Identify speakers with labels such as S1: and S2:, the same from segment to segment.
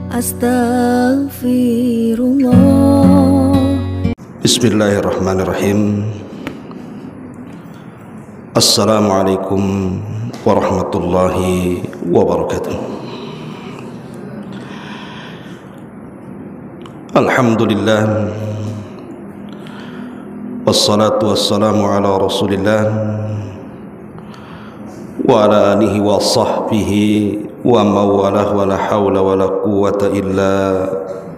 S1: Astaghfirullah.
S2: Bismillahirrahmanirrahim. Assalamualaikum warahmatullahi wabarakatuh. Alhamdulillah, wassalatu wassalamu ala rasulillah wa ala alihi wa sahbihi wa mawalah wa la hawla wa la quwwata illa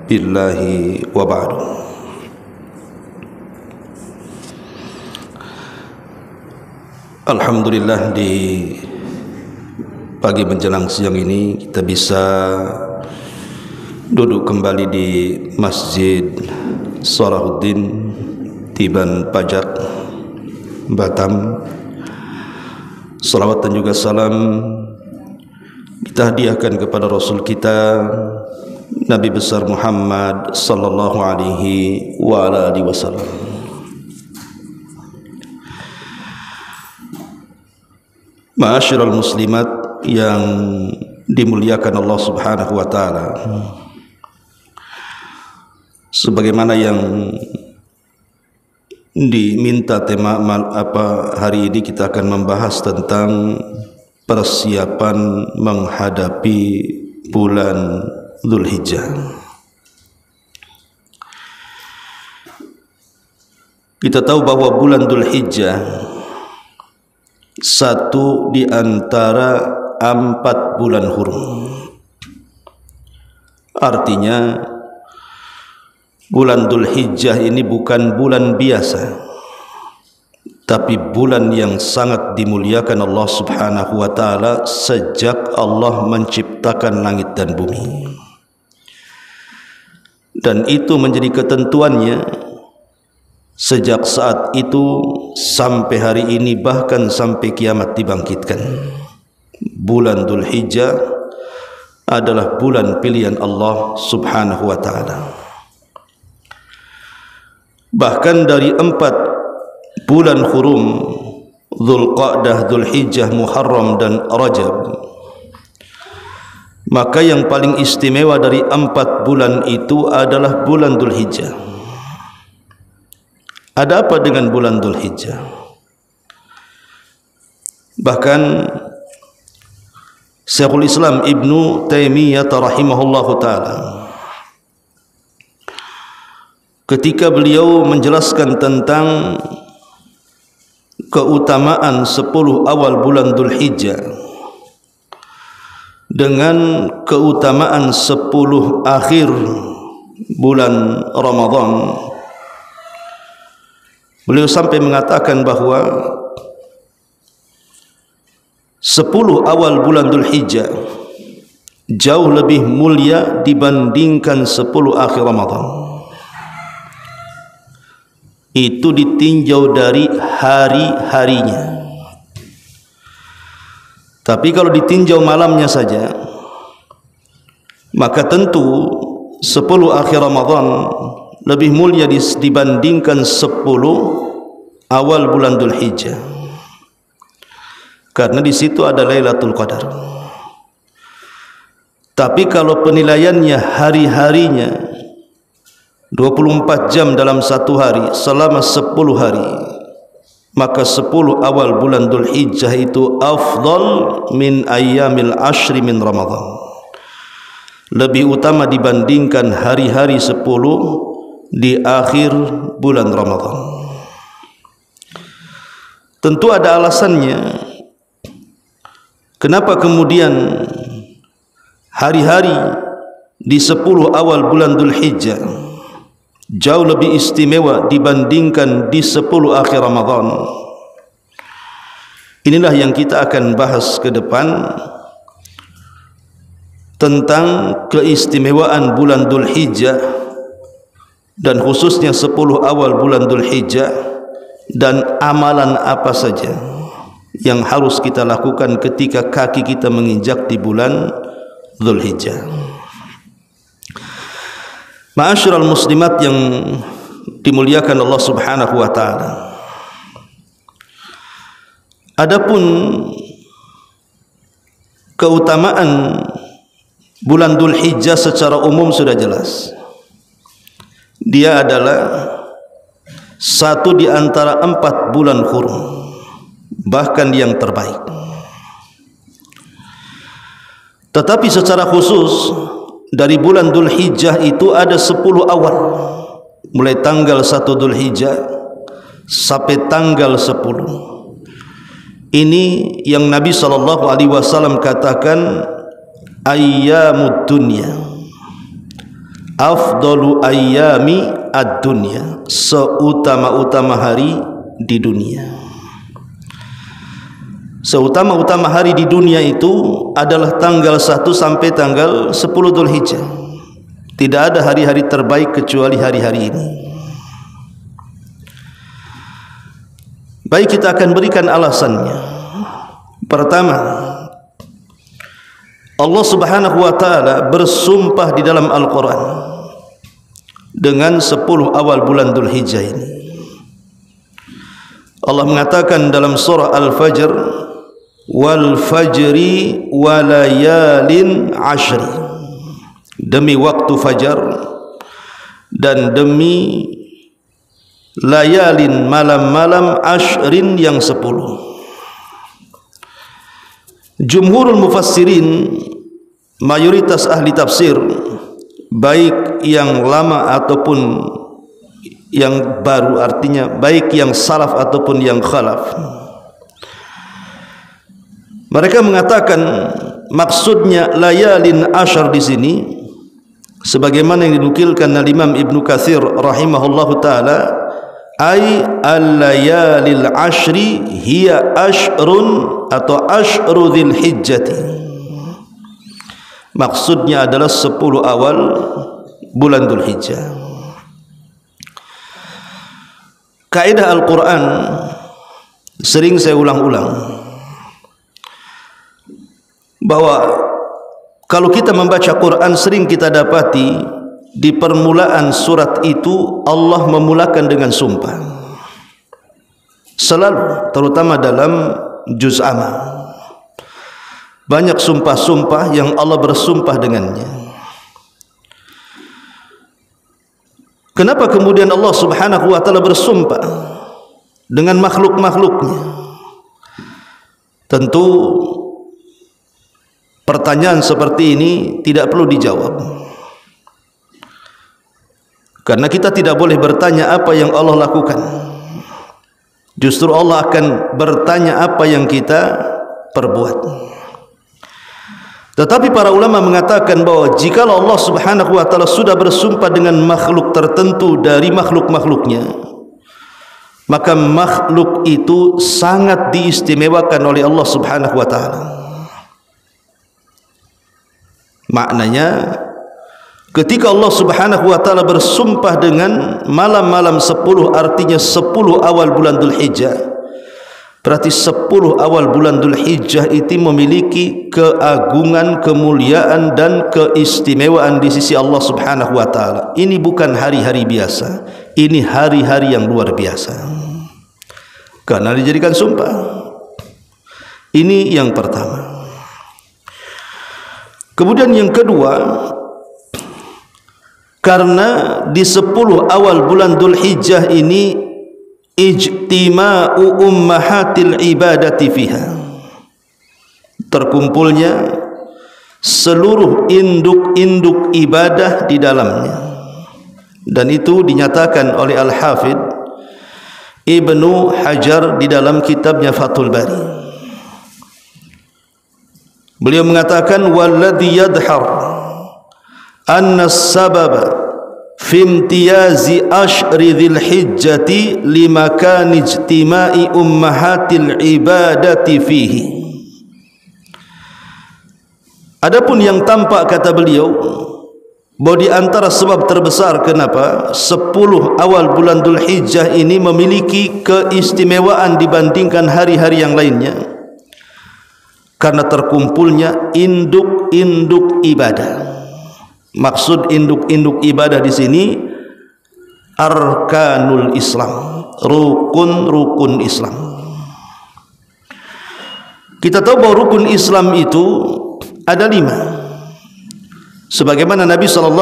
S2: billahi wa ba'du. Alhamdulillah, di pagi menjelang siang ini kita bisa duduk kembali di Masjid Salahuddin Tiban Pajak, Batam. Salawat dan juga salam kita hadiahkan kepada Rasul kita Nabi besar Muhammad sallallahu alaihi wa ala alihi wasallam. Ma'asyiral muslimat yang dimuliakan Allah Subhanahu wa taala. Sebagaimana yang diminta tema hari ini, kita akan membahas tentang persiapan menghadapi bulan Dzulhijjah. Kita tahu bahwa bulan Dzulhijjah satu di antara 4 bulan hurum. Artinya bulan Dzulhijjah ini bukan bulan biasa, tapi bulan yang sangat dimuliakan Allah Subhanahu wa taala sejak Allah menciptakan langit dan bumi. Dan itu menjadi ketentuannya sejak saat itu sampai hari ini, bahkan sampai kiamat dibangkitkan. Bulan Dzulhijjah adalah bulan pilihan Allah Subhanahu wa taala. Bahkan dari 4 bulan hurum, Dzulqa'dah, Dzulhijjah, Muharram dan Rajab, maka yang paling istimewa dari 4 bulan itu adalah bulan Dzulhijjah. Ada apa dengan bulan Dzulhijjah? Bahkan Syekhul Islam Ibnu Taimiyah rahimahullahu taala, ketika beliau menjelaskan tentang keutamaan 10 awal bulan Dzulhijjah dengan keutamaan 10 akhir bulan Ramadan, beliau sampai mengatakan bahwa 10 awal bulan Dzulhijjah jauh lebih mulia dibandingkan 10 akhir Ramadan. Itu ditinjau dari hari-harinya. Tapi kalau ditinjau malamnya saja, maka tentu 10 akhir Ramadan lebih mulia dibandingkan 10 awal bulan Dzulhijjah, karena di situ ada Lailatul Qadar. Tapi kalau penilaiannya hari-harinya, 24 jam dalam satu hari selama 10 hari, maka 10 awal bulan Dzulhijjah itu afdal min ayyamil ashri min Ramadan, lebih utama dibandingkan hari-hari 10 di akhir bulan Ramadan. Tentu ada alasannya kenapa kemudian hari-hari di 10 awal bulan Dzulhijjah jauh lebih istimewa dibandingkan di 10 akhir Ramadan. Inilah yang kita akan bahas ke depan tentang keistimewaan bulan Dzulhijjah, dan khususnya 10 awal bulan Dzulhijjah, dan amalan apa saja yang harus kita lakukan ketika kaki kita menginjak di bulan Dzulhijjah. Ma'asyiral muslimat yang dimuliakan Allah Subhanahu wa taala, adapun keutamaan Bulan Dhul Hijjah secara umum sudah jelas. Dia adalah satu di antara 4 bulan hurum, bahkan yang terbaik. Tetapi secara khusus dari bulan Dhul Hijjah itu ada 10 awal, mulai tanggal 1 Dhul Hijjah sampai tanggal 10. Ini yang Nabi SAW katakan ayyamud dunya afdalu ayyami ad-dunya, seutama-utama hari di dunia. Seutama-utama hari di dunia itu adalah tanggal 1 sampai tanggal 10 Dhul Hijjah. Tidak ada hari-hari terbaik kecuali hari-hari ini. Baik, kita akan berikan alasannya. Pertama, Allah Subhanahu wa taala bersumpah di dalam Al-Qur'an dengan 10 awal bulan Dhul Hijjah ini. Allah mengatakan dalam surah Al-Fajr, wal fajri walayalin ashri, demi waktu fajar dan demi layalin malam-malam ashrin yang 10. Jumhurul mufassirin, mayoritas ahli tafsir, baik yang lama ataupun yang baru, artinya baik yang salaf ataupun yang khalaf, mereka mengatakan maksudnya layalin ashar di sini sebagaimana yang dinukilkan oleh Imam Ibnu Katsir rahimahullahu taala, ay al-layalil ashri hiya ashrun atau ashru dzil hijjati. Maksudnya adalah 10 awal bulan Dhul Hijjah. Kaidah Al-Quran sering saya ulang-ulang bahwa kalau kita membaca Quran sering kita dapati di permulaan surat itu Allah memulakan dengan sumpah. Selalu, terutama dalam juz amma, banyak sumpah-sumpah yang Allah bersumpah dengannya. Kenapa kemudian Allah Subhanahu wa taala bersumpah dengan makhluk-makhluknya? Tentu pertanyaan seperti ini tidak perlu dijawab, karena kita tidak boleh bertanya apa yang Allah lakukan. Justru Allah akan bertanya apa yang kita perbuat. Tetapi para ulama mengatakan bahwa jika Allah Subhanahu wa taala sudah bersumpah dengan makhluk tertentu dari makhluk-makhluknya, maka makhluk itu sangat diistimewakan oleh Allah Subhanahu wa taala. Maknanya, ketika Allah Subhanahu wa taala bersumpah dengan malam-malam 10, artinya 10 awal bulan Dhul Hijjah, berarti 10 awal bulan Dhul Hijjah itu memiliki keagungan, kemuliaan dan keistimewaan di sisi Allah Subhanahu wa taala. Ini bukan hari-hari biasa, ini hari-hari yang luar biasa, karena dijadikan sumpah. Ini yang pertama. Kemudian yang kedua, karena di 10 awal bulan Dhul Hijjah ini ijtima'u ummahatil ibadati fiha, terkumpulnya seluruh induk-induk ibadah di dalamnya. Dan itu dinyatakan oleh Al-Hafidh Ibnu Hajar di dalam kitabnya Fathul Bari. Beliau mengatakan walladhi yadhar anna as-sababa fi imtiyazi ashri dzil hijjati limakan ijtima'i ummahatil ibadati fihi. Adapun yang tampak, kata beliau, bahwa di antara sebab terbesar kenapa 10 awal bulan Dhul Hijjah ini memiliki keistimewaan dibandingkan hari-hari yang lainnya, karena terkumpulnya induk-induk ibadah. Maksud induk-induk ibadah di sini arkanul Islam, rukun-rukun Islam. Kita tahu bahwa rukun Islam itu ada 5. Sebagaimana Nabi SAW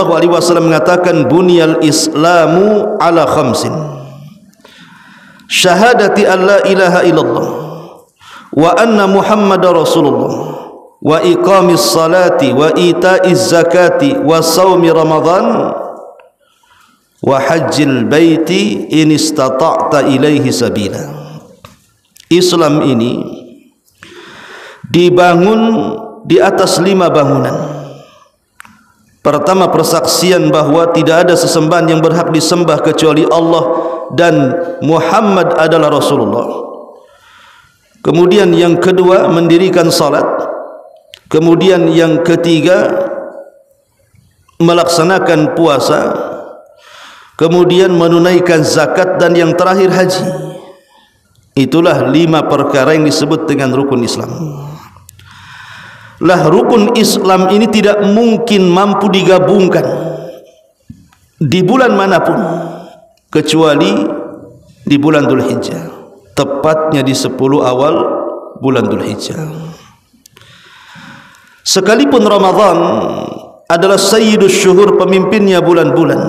S2: mengatakan, bunyal Islamu ala khamsin, syahadati an la ilaha illallah wa anna Muhammadar Rasulullah wa iqamis salati wa ita'iz zakati wa saumi Ramadan wa hajjil baiti in istata'ta ilaihi sabila. Islam ini dibangun di atas 5 bangunan. Pertama, persaksian bahwa tidak ada sesembahan yang berhak disembah kecuali Allah dan Muhammad adalah Rasulullah. Kemudian yang kedua, mendirikan salat. Kemudian yang ketiga, melaksanakan puasa. Kemudian menunaikan zakat, dan yang terakhir haji. Itulah 5 perkara yang disebut dengan rukun Islam. Lah, rukun Islam ini tidak mungkin mampu digabungkan di bulan manapun kecuali di bulan Dzulhijjah, tepatnya di 10 awal bulan Dzulhijjah. Sekalipun Ramadan adalah sayyidus syuhur, pemimpinnya bulan-bulan,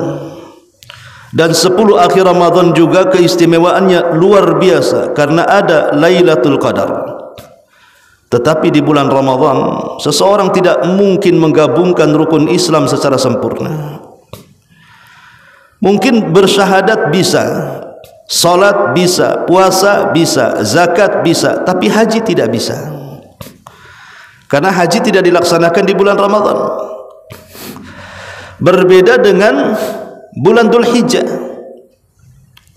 S2: dan 10 akhir Ramadan juga keistimewaannya luar biasa karena ada Lailatul Qadar. Tetapi di bulan Ramadan seseorang tidak mungkin menggabungkan rukun Islam secara sempurna. Mungkin bersyahadat bisa, salat bisa, puasa bisa, zakat bisa, tapi haji tidak bisa. Karena haji tidak dilaksanakan di bulan Ramadan. Berbeda dengan bulan Dzulhijjah,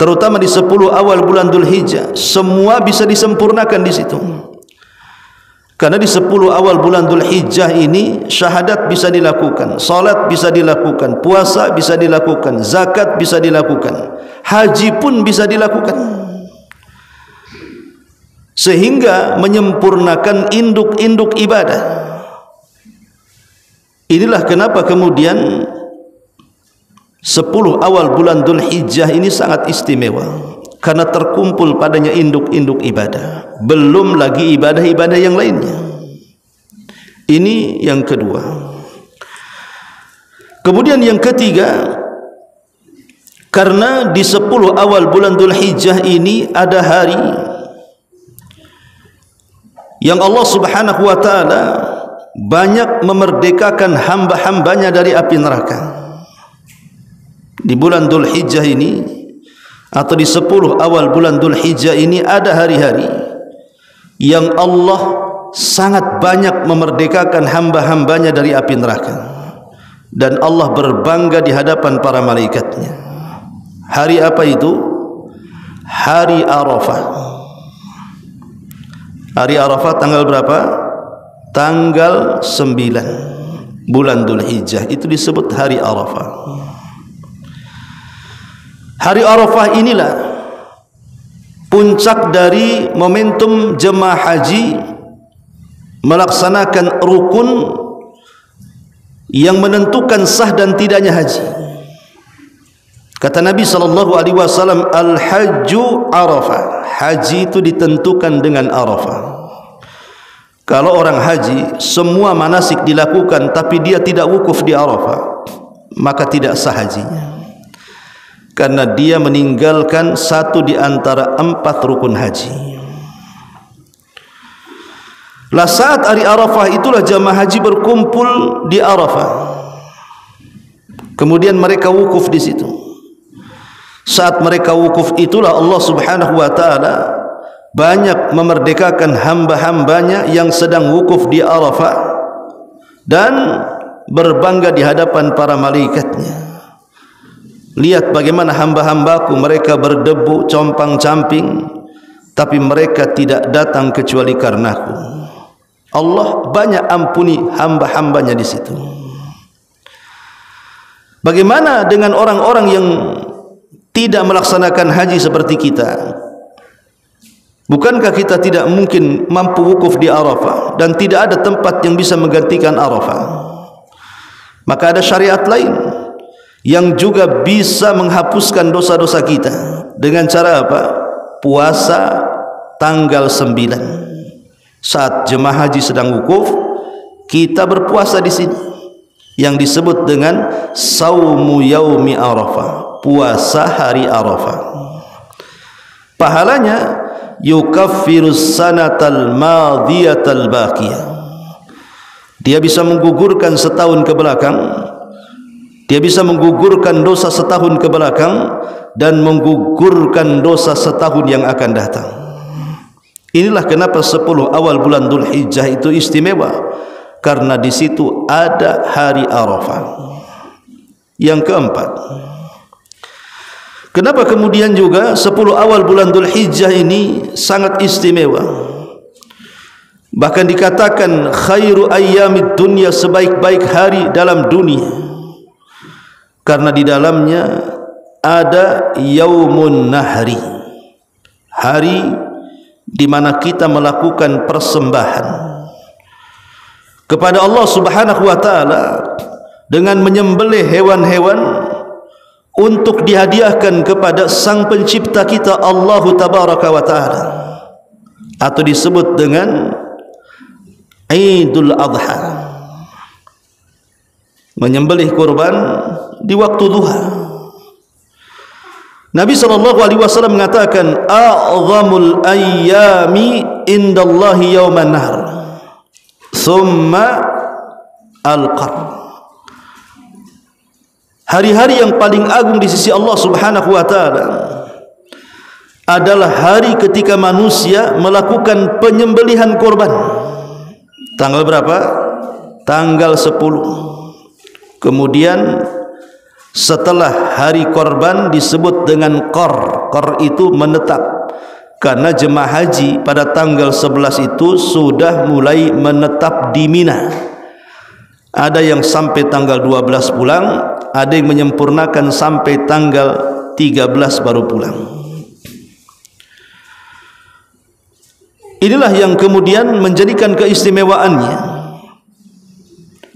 S2: terutama di 10 awal bulan Dzulhijjah, semua bisa disempurnakan di situ. Karena di 10 awal bulan Dzulhijjah ini syahadat bisa dilakukan, salat bisa dilakukan, puasa bisa dilakukan, zakat bisa dilakukan, haji pun bisa dilakukan, sehingga menyempurnakan induk-induk ibadah. Inilah kenapa kemudian 10 awal bulan Dzulhijjah ini sangat istimewa, karena terkumpul padanya induk-induk ibadah, belum lagi ibadah-ibadah yang lainnya. Ini yang kedua. Kemudian yang ketiga, karena di 10 awal bulan Dzulhijjah ini ada hari yang Allah Subhanahu wa taala banyak memerdekakan hamba-hambanya dari api neraka. Di bulan Dzulhijjah ini, atau di 10 awal bulan Dzulhijjah ini, ada hari-hari yang Allah sangat banyak memerdekakan hamba-hambanya dari api neraka, dan Allah berbangga di hadapan para malaikatnya. Hari apa itu? Hari Arafah. Hari Arafah tanggal berapa? Tanggal 9 bulan Dzulhijjah, itu disebut hari Arafah. Hari Arafah inilah puncak dari momentum jemaah haji melaksanakan rukun yang menentukan sah dan tidaknya haji. Kata Nabi SAW, al-hajju Arafah, haji itu ditentukan dengan Arafah. Kalau orang haji semua manasik dilakukan tapi dia tidak wukuf di Arafah, maka tidak sah hajinya, karena dia meninggalkan satu di antara 4 rukun haji. Lah, saat hari Arafah itulah jamaah haji berkumpul di Arafah. Kemudian mereka wukuf di situ. Saat mereka wukuf itulah Allah Subhanahu wa taala banyak memerdekakan hamba-hambanya yang sedang wukuf di Arafah dan berbangga di hadapan para malaikatnya. Lihat bagaimana hamba-hambaku, mereka berdebu compang-camping, tapi mereka tidak datang kecuali karenaku. Allah banyak ampuni hamba-hambanya di situ. Bagaimana dengan orang-orang yang tidak melaksanakan haji seperti kita? Bukankah kita tidak mungkin mampu wukuf di Arafah, dan tidak ada tempat yang bisa menggantikan Arafah? Maka ada syariat lain yang juga bisa menghapuskan dosa-dosa kita. Dengan cara apa? Puasa tanggal 9. Saat jemaah haji sedang wukuf, kita berpuasa di sini. yang disebut dengan saumu yaumi Arafah, puasa hari Arafah. Pahalanya yukaffirus sanatal madiyatal baqiyah. Dia bisa menggugurkan setahun ke belakang, dia bisa menggugurkan dosa setahun ke belakang dan menggugurkan dosa setahun yang akan datang. Inilah kenapa 10 awal bulan Dzulhijjah itu istimewa, karena di situ ada hari Arafah. Yang keempat, kenapa kemudian juga 10 awal bulan Dzulhijjah ini sangat istimewa? Bahkan dikatakan khairu ayyamid dunya, sebaik-baik hari dalam dunia, karena di dalamnya ada yaumun nahri, hari di mana kita melakukan persembahan kepada Allah Subhanahu wa taala dengan menyembelih hewan-hewan untuk dihadiahkan kepada Sang Pencipta kita Allah Tabaraka wa taala, atau disebut dengan Idul Adha, menyembelih kurban di waktu duha. Nabi SAW mengatakan a'zamul ayyami indallahi yawman nahr thumma al-qarn. Hari-hari yang paling agung di sisi Allah Subhanahu wa taala adalah hari ketika manusia melakukan penyembelihan kurban. Tanggal berapa? Tanggal 10. Kemudian setelah hari korban disebut dengan qor. Qor itu menetap, karena jemaah haji pada tanggal 11 itu sudah mulai menetap di Mina. Ada yang sampai tanggal 12 pulang, ada yang menyempurnakan sampai tanggal 13 baru pulang. Inilah yang kemudian menjadikan keistimewaannya,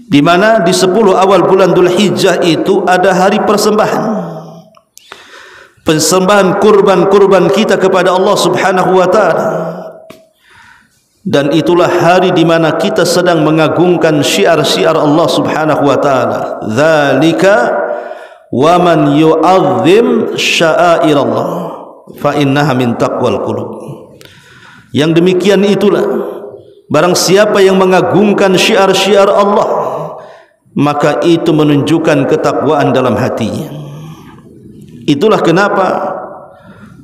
S2: di mana di 10 awal bulan Dzulhijjah itu ada hari persembahan, persembahan kurban-kurban kita kepada Allah Subhanahu wa taala. Dan itulah hari di mana kita sedang mengagungkan syiar-syiar Allah Subhanahu wa taala. Dzalika wa man yu'azzim sya'airallah fa innaha min taqwal qulub. Yang demikian itulah, barang siapa yang mengagungkan syiar-syiar Allah, maka itu menunjukkan ketakwaan dalam hatinya. Itulah kenapa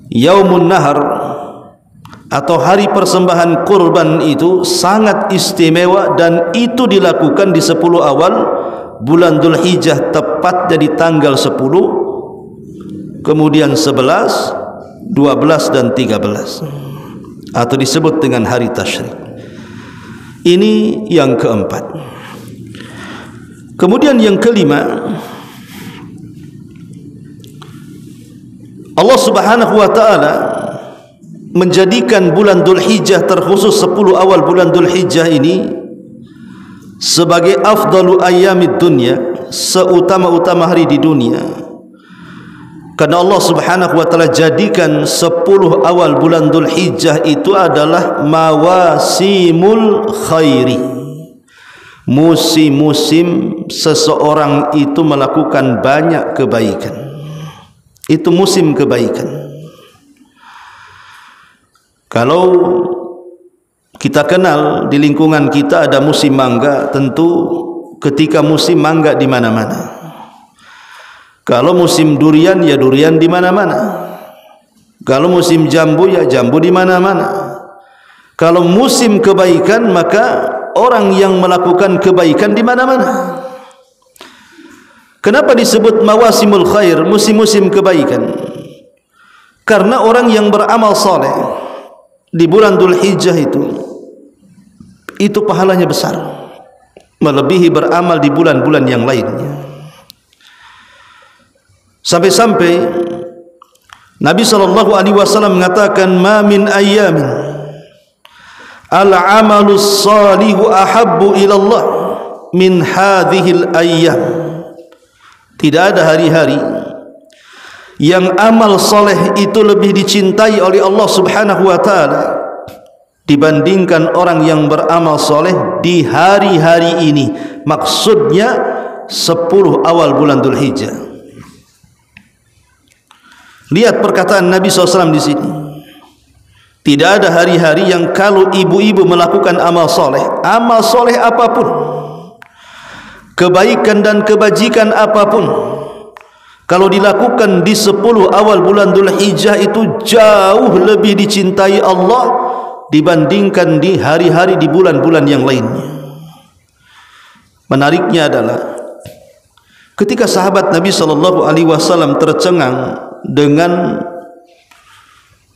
S2: Yaumun Nahar atau hari persembahan kurban itu sangat istimewa, dan itu dilakukan di 10 awal bulan Dzulhijjah, tepatnya di tanggal 10, kemudian 11, 12 dan 13, atau disebut dengan hari tasyrik. Ini yang keempat. Kemudian yang kelima, Allah Subhanahu wa taala menjadikan bulan Dzulhijjah, terkhusus 10 awal bulan Dzulhijjah ini, sebagai afdalu ayyamid dunya, seutama-utama hari di dunia. Karena Allah Subhanahu wa taala jadikan 10 awal bulan Dzulhijjah itu adalah mawasimul khairi, musim-musim seseorang itu melakukan banyak kebaikan. Itu musim kebaikan. Kalau kita kenal di lingkungan kita ada musim mangga, tentu ketika musim mangga di mana-mana. Kalau musim durian, ya durian di mana-mana. Kalau musim jambu, ya jambu di mana-mana. Kalau musim kebaikan, maka orang yang melakukan kebaikan di mana-mana. Kenapa disebut mawasimul khair, musim-musim kebaikan? Karena orang yang beramal saleh di bulan Dzulhijjah itu pahalanya besar, melebihi beramal di bulan-bulan yang lainnya. Sampai-sampai Nabi SAW mengatakan, ma min ayyamin al-amalus salihu ahabbu ilallah min hadhil ayyam. Tidak ada hari-hari yang amal soleh itu lebih dicintai oleh Allah Subhanahu wa ta'ala dibandingkan orang yang beramal soleh di hari-hari ini. Maksudnya 10 awal bulan Dzulhijjah. Lihat perkataan Nabi SAW di sini. Tidak ada hari-hari yang kalau ibu-ibu melakukan amal soleh apapun, kebaikan dan kebajikan apapun, kalau dilakukan di 10 awal bulan Dzulhijjah itu jauh lebih dicintai Allah dibandingkan di hari-hari di bulan-bulan yang lainnya. Menariknya adalah ketika sahabat Nabi SAW tercengang dengan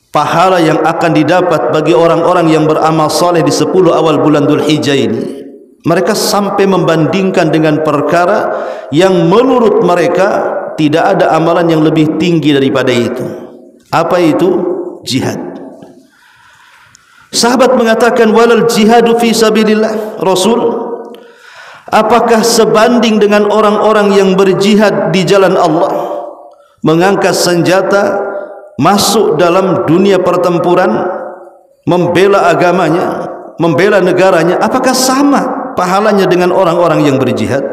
S2: pahala yang akan didapat bagi orang-orang yang beramal soleh di 10 awal bulan Dzulhijjah ini, mereka sampai membandingkan dengan perkara yang menurut mereka tidak ada amalan yang lebih tinggi daripada itu. Apa itu? Jihad. Sahabat mengatakan, walal jihadu fi sabilillah. Rasul, apakah sebanding dengan orang-orang yang berjihad di jalan Allah, mengangkat senjata, masuk dalam dunia pertempuran, membela agamanya, membela negaranya, apakah sama pahalanya dengan orang-orang yang berjihad?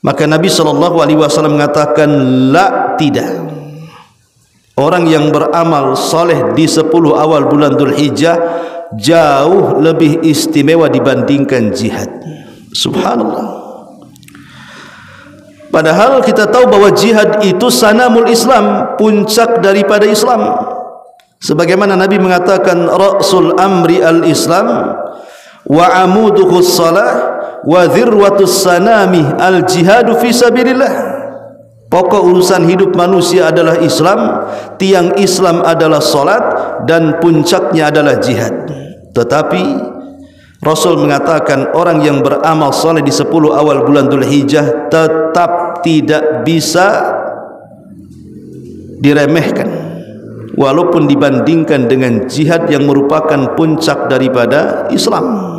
S2: Maka Nabi SAW mengatakan, la, tidak. Orang yang beramal saleh di 10 awal bulan Dzulhijjah jauh lebih istimewa dibandingkan jihad. Subhanallah. Padahal kita tahu bahwa jihad itu sanamul Islam, puncak daripada Islam. Sebagaimana Nabi mengatakan, ra'sul amri al-Islam wa amuduhu salah wa dhirwatus sanami al-jihadu fi sabilillah. Pokok urusan hidup manusia adalah Islam, tiang Islam adalah salat, dan puncaknya adalah jihad. Tetapi Rasul mengatakan orang yang beramal soleh di 10 awal bulan Dzulhijjah tetap tidak bisa diremehkan walaupun dibandingkan dengan jihad yang merupakan puncak daripada Islam.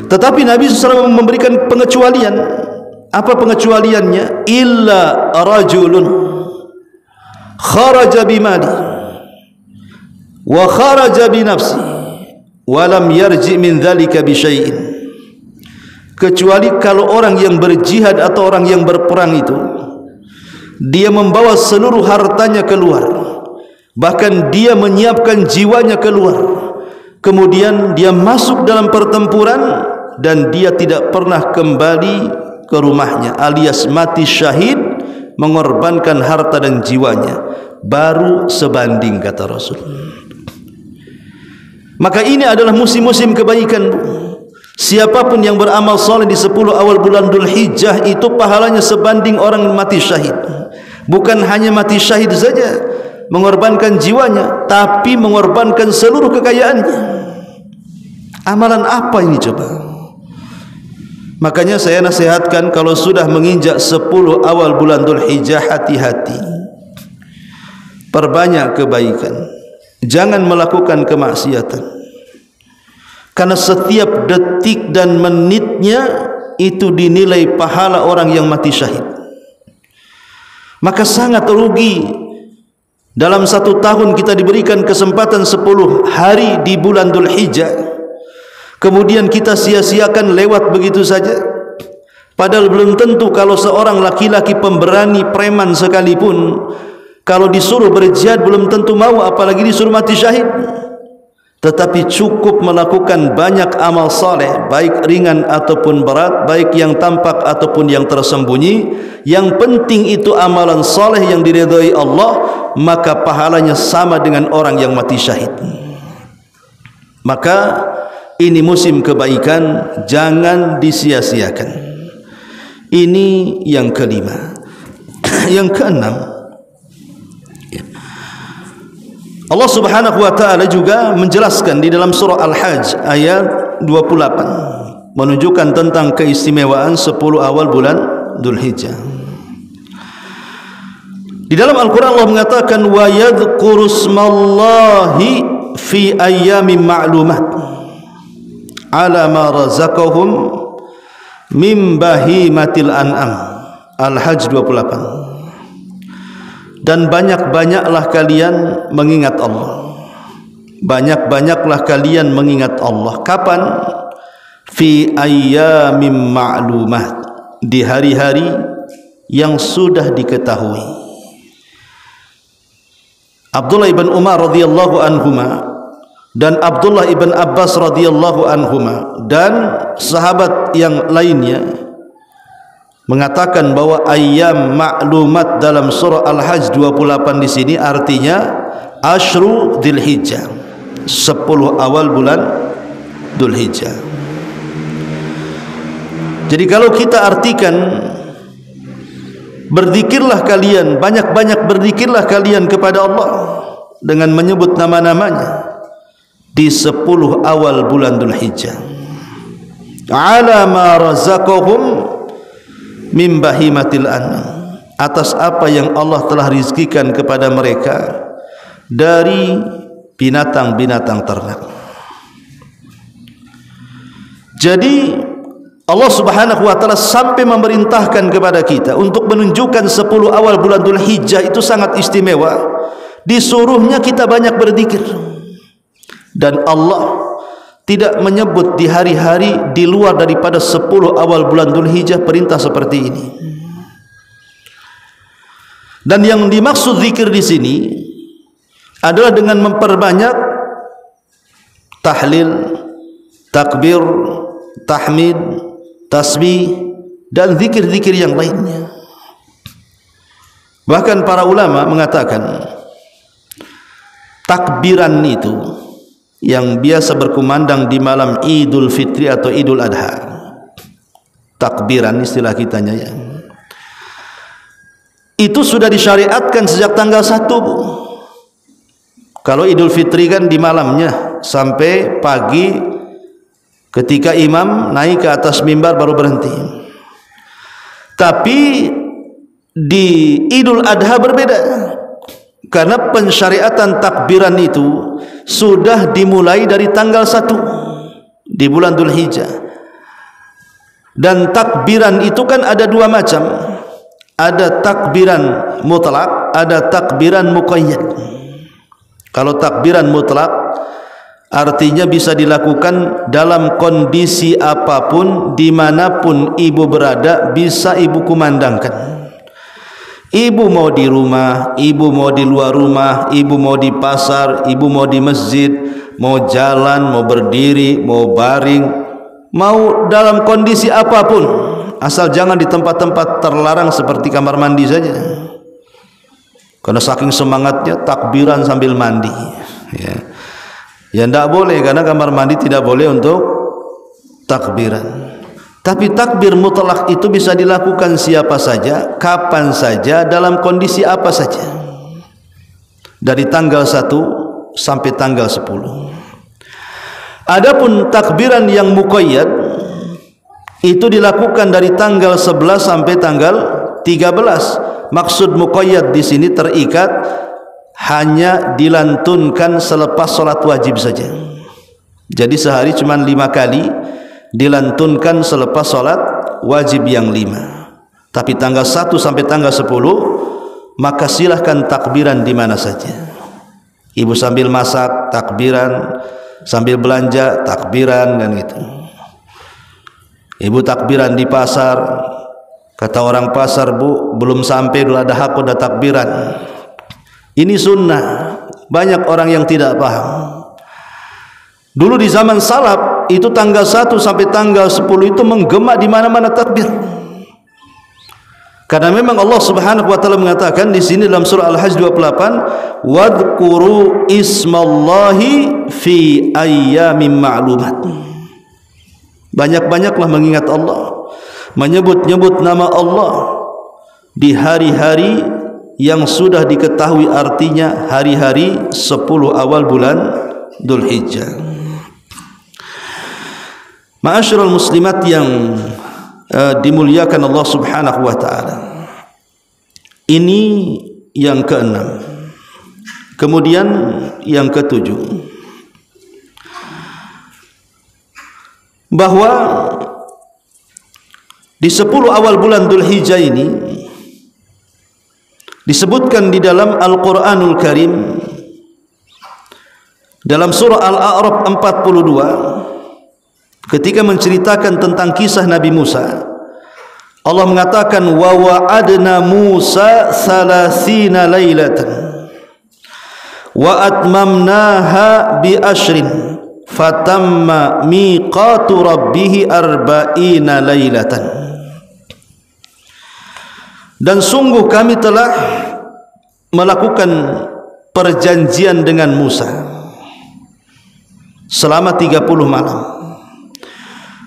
S2: Tetapi Nabi SAW memberikan pengecualian. Apa pengecualiannya? Illa rajulun kharaja bimali wa kharaja binafsi walam yarji min dzalika bi syai'in. Kecuali kalau orang yang berjihad atau orang yang berperang itu dia membawa seluruh hartanya keluar, bahkan dia menyiapkan jiwanya keluar, kemudian dia masuk dalam pertempuran dan dia tidak pernah kembali ke rumahnya, alias mati syahid, mengorbankan harta dan jiwanya, baru sebanding, kata Rasul. Maka ini adalah musim-musim kebaikan. Siapapun yang beramal saleh di 10 awal bulan Dzulhijjah itu pahalanya sebanding orang mati syahid. Bukan hanya mati syahid saja, mengorbankan jiwanya, tapi mengorbankan seluruh kekayaannya. Amalan apa ini coba? Makanya saya nasihatkan kalau sudah menginjak 10 awal bulan Dzulhijjah, hati-hati, perbanyak kebaikan, jangan melakukan kemaksiatan, karena setiap detik dan menitnya itu dinilai pahala orang yang mati syahid. Maka sangat rugi dalam 1 tahun kita diberikan kesempatan 10 hari di bulan Dzulhijjah, kemudian kita sia-siakan lewat begitu saja. Padahal belum tentu kalau seorang laki-laki pemberani preman sekalipun, kalau disuruh berjihad belum tentu mau, apalagi disuruh mati syahid. Tetapi cukup melakukan banyak amal saleh, baik ringan ataupun berat, baik yang tampak ataupun yang tersembunyi. Yang penting itu amalan saleh yang diridhai Allah, maka pahalanya sama dengan orang yang mati syahid. Maka ini musim kebaikan, jangan disia-siakan. Ini yang kelima. Yang keenam, Allah Subhanahu wa taala juga menjelaskan di dalam surah Al-Hajj ayat 28 menunjukkan tentang keistimewaan 10 awal bulan Dzulhijjah. Di dalam Al-Qur'an Allah mengatakan wa yadhkurusmallahi fi ayyamin ma'lumat ala ma razaqahum mim bahimatil an'am. Al-Hajj 28. Dan banyak-banyaklah kalian mengingat Allah. Banyak-banyaklah kalian mengingat Allah. Kapan? fi ayyamin ma'lumat, di hari-hari yang sudah diketahui. Abdullah ibn Umar radhiyallahu anhuma dan Abdullah ibn Abbas radhiyallahu anhuma dan sahabat yang lainnya mengatakan bahwa ayyam ma'lumat dalam surah Al-Hajj 28 di sini artinya Ashru Dzulhijjah, 10 awal bulan Dzulhijjah. Jadi kalau kita artikan berzikirlah kalian, banyak-banyak berzikirlah kalian kepada Allah dengan menyebut nama-namanya di 10 awal bulan Dzulhijjah, ala ma razaqahum min bahimatil an'am, atas apa yang Allah telah rizkikan kepada mereka dari binatang-binatang ternak. Jadi Allah Subhanahu wa taala sampai memerintahkan kepada kita untuk menunjukkan 10 awal bulan Dzulhijjah itu sangat istimewa. Disuruhnya kita banyak berzikir. Dan Allah tidak menyebut di hari-hari di luar daripada 10 awal bulan Dzulhijjah perintah seperti ini. Dan yang dimaksud zikir di sini adalah dengan memperbanyak tahlil, takbir, tahmid, tasbih dan zikir-zikir yang lainnya. Bahkan para ulama mengatakan takbiran itu yang biasa berkumandang di malam Idul Fitri atau Idul Adha, takbiran istilah kitanya ya, itu sudah disyariatkan sejak tanggal 1 Bu. Kalau Idul Fitri kan di malamnya sampai pagi ketika imam naik ke atas mimbar baru berhenti. Tapi di Idul Adha berbeda, karena pensyariatan takbiran itu sudah dimulai dari tanggal 1 di bulan Dzulhijjah. Dan takbiran itu kan ada 2 macam. Ada takbiran mutlak, ada takbiran muqayyad. Kalau takbiran mutlak artinya bisa dilakukan dalam kondisi apapun, dimanapun ibu berada bisa ibu kumandangkan. Ibu mau di rumah, ibu mau di luar rumah, ibu mau di pasar, ibu mau di masjid, mau jalan, mau berdiri, mau baring, mau dalam kondisi apapun, asal jangan di tempat-tempat terlarang seperti kamar mandi saja. Karena saking semangatnya takbiran sambil mandi ya. Ya tidak boleh, karena kamar mandi tidak boleh untuk takbiran. Tapi takbir mutlak itu bisa dilakukan siapa saja, kapan saja, dalam kondisi apa saja, dari tanggal 1 sampai tanggal 10. Adapun takbiran yang muqayyad itu dilakukan dari tanggal 11 sampai tanggal 13. Maksud muqayyad di sini terikat, hanya dilantunkan selepas sholat wajib saja. Jadi sehari cuma 5 kali dilantunkan selepas sholat wajib yang 5. Tapi tanggal 1 sampai tanggal 10 maka silahkan takbiran di mana saja. Ibu sambil masak takbiran, sambil belanja takbiran dan gitu. Ibu takbiran di pasar, kata orang pasar, Bu belum sampai dulu ada hak udah takbiran. Ini sunnah. Banyak orang yang tidak paham. Dulu di zaman salaf itu tanggal 1 sampai tanggal 10 itu menggema di mana-mana takbir. Karena memang Allah Subhanahu wa taala mengatakan di sini dalam surah Al-Hajj 28, "Wadhkuru ismallahi fi ayyamin ma'lumat." Banyak-banyaklah mengingat Allah, menyebut-nyebut nama Allah di hari-hari yang sudah diketahui artinya, hari-hari 10 awal bulan Dzulhijjah. Ma'asyiral muslimat yang dimuliakan Allah Subhanahu wa taala. Ini yang ke-6. Kemudian yang ke-7, bahwa di 10 awal bulan Dzulhijjah ini disebutkan di dalam Al-Qur'anul Karim dalam surah Al-A'raf 42, ketika menceritakan tentang kisah Nabi Musa, Allah mengatakan wa wa'adna Musa 30 lailatan wa atmamnaha bi ashrin fatamma miqatu rabbih 40 lailatan. Dan sungguh kami telah melakukan perjanjian dengan Musa selama 30 malam.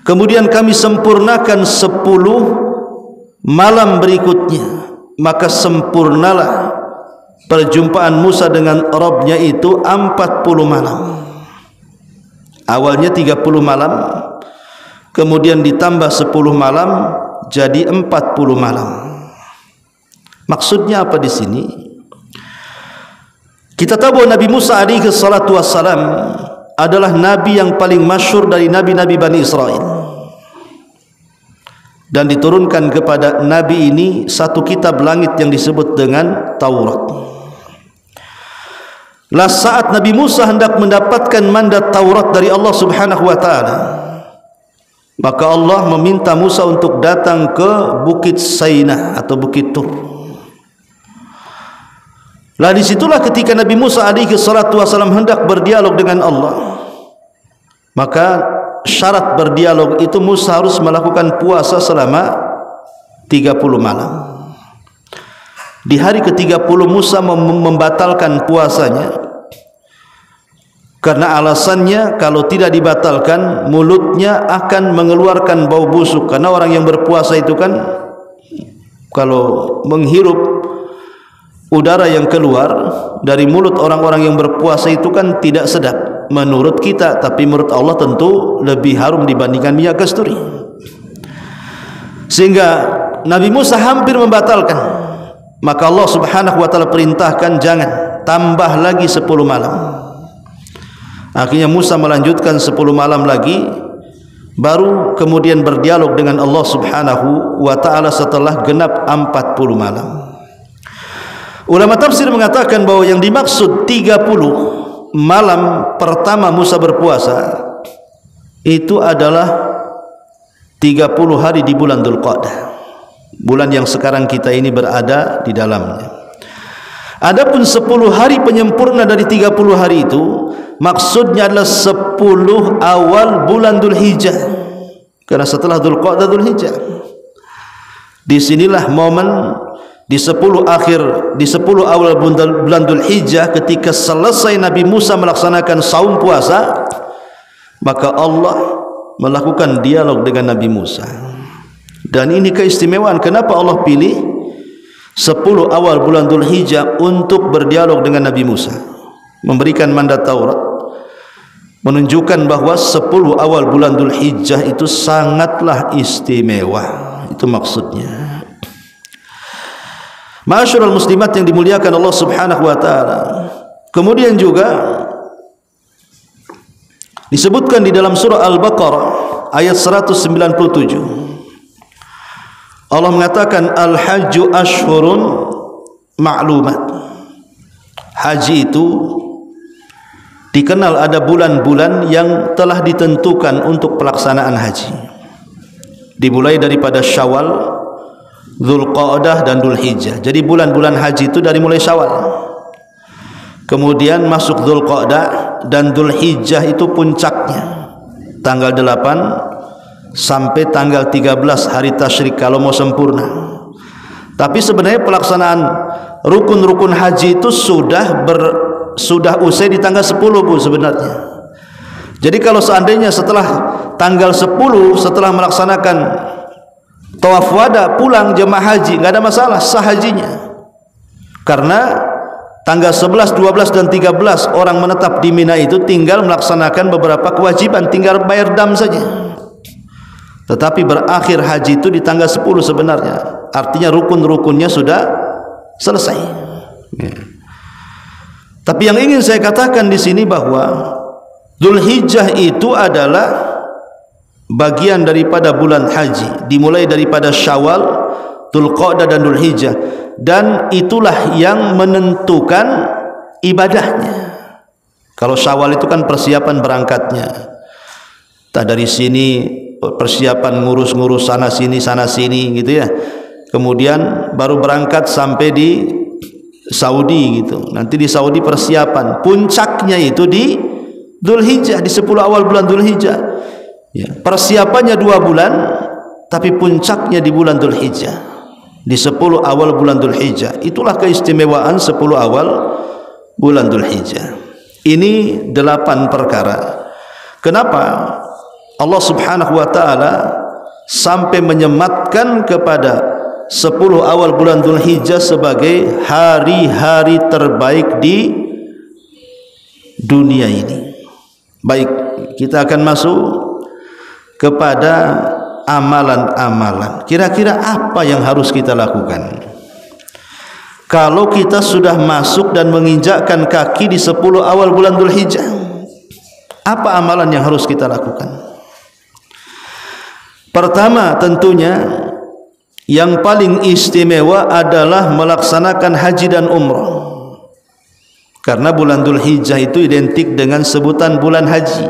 S2: Kemudian kami sempurnakan 10 malam berikutnya, maka sempurnalah perjumpaan Musa dengan Rabbnya itu 40 malam. Awalnya 30 malam, kemudian ditambah 10 malam, jadi 40 malam. Maksudnya apa di sini? Kita tahu bahwa Nabi Musa alaihi salatu wassalam adalah nabi yang paling masyhur dari nabi-nabi Bani Israel, dan diturunkan kepada nabi ini satu kitab langit yang disebut dengan Taurat. Lah saat Nabi Musa hendak mendapatkan mandat Taurat dari Allah Subhanahu wa taala, maka Allah meminta Musa untuk datang ke Bukit Sainah atau Bukit Tur. Lah disitulah ketika Nabi Musa alaihi salatu wasallam hendak berdialog dengan Allah, maka syarat berdialog itu Musa harus melakukan puasa selama 30 malam. Di hari ke-30 Musa membatalkan puasanya karena alasannya kalau tidak dibatalkan mulutnya akan mengeluarkan bau busuk, karena orang yang berpuasa itu kan kalau menghirup udara yang keluar dari mulut orang-orang yang berpuasa itu kan tidak sedap menurut kita, tapi menurut Allah tentu lebih harum dibandingkan minyak kasturi. Sehingga Nabi Musa hampir membatalkan, maka Allah Subhanahu wa taala perintahkan jangan, tambah lagi 10 malam. Akhirnya Musa melanjutkan 10 malam lagi, baru kemudian berdialog dengan Allah Subhanahu wa taala setelah genap 40 malam. Ulama tafsir mengatakan bahwa yang dimaksud 30 malam pertama Musa berpuasa itu adalah 30 hari di bulan Dzulqa'dah, bulan yang sekarang kita ini berada di dalamnya. Adapun 10 hari penyempurna dari 30 hari itu maksudnya adalah 10 awal bulan Dzulhijjah, karena setelah Dzulqa'dah Dzulhijjah. Disinilah momen di 10 awal bulan Dzulhijjah ketika selesai Nabi Musa melaksanakan saum puasa, maka Allah melakukan dialog dengan Nabi Musa. Dan ini keistimewaan kenapa Allah pilih 10 awal bulan Dzulhijjah untuk berdialog dengan Nabi Musa, memberikan mandat Taurat, menunjukkan bahwa 10 awal bulan Dzulhijjah itu sangatlah istimewa. Itu maksudnya. Ma'asyiral muslimat yang dimuliakan Allah Subhanahu wa taala. Kemudian juga disebutkan di dalam surah Al-Baqarah ayat 197. Allah mengatakan al-hajju ashhurun ma'lumat. Haji itu dikenal ada bulan-bulan yang telah ditentukan untuk pelaksanaan haji. Dimulai daripada Syawal, Dzulqa'dah dan Dzulhijjah. Jadi bulan-bulan haji itu dari mulai Syawal, kemudian masuk Dzulqa'dah, dan Dzulhijjah itu puncaknya tanggal 8 sampai tanggal 13 hari tasyrik kalau mau sempurna. Tapi sebenarnya pelaksanaan rukun-rukun haji itu sudah usai di tanggal 10 Bu sebenarnya. Jadi kalau seandainya setelah tanggal 10 setelah melaksanakan tawaf wada pulang jemaah haji, enggak ada masalah, sah hajinya. Karena tanggal 11, 12 dan 13 orang menetap di Mina itu tinggal melaksanakan beberapa kewajiban, tinggal bayar dam saja. Tetapi berakhir haji itu di tanggal 10 sebenarnya. Artinya rukun-rukunnya sudah selesai. Tapi yang ingin saya katakan di sini bahwa Dzulhijjah itu adalah bagian daripada bulan haji, dimulai daripada Syawal, Dzulqa'dah dan Dzulhijjah, dan itulah yang menentukan ibadahnya. Kalau Syawal itu kan persiapan berangkatnya, Entah dari sini persiapan ngurus-ngurus sana sini gitu ya. Kemudian baru berangkat sampai di Saudi gitu. Nanti di Saudi persiapan. Puncaknya itu di Dzulhijjah, di 10 awal bulan Dzulhijjah. Ya, persiapannya 2 bulan, tapi puncaknya di bulan Dzulhijjah, di 10 awal bulan Dzulhijjah. Itulah keistimewaan 10 awal bulan Dzulhijjah. Ini 8 perkara. Kenapa Allah Subhanahu wa taala sampai menyematkan kepada 10 awal bulan Dzulhijjah sebagai hari-hari terbaik di dunia ini? Baik, kita akan masuk kepada amalan-amalan. Kira-kira apa yang harus kita lakukan kalau kita sudah masuk dan menginjakkan kaki di 10 awal bulan Dzulhijjah? Apa amalan yang harus kita lakukan? Pertama, tentunya yang paling istimewa adalah melaksanakan haji dan umrah. Karena bulan Dzulhijjah itu identik dengan sebutan bulan haji.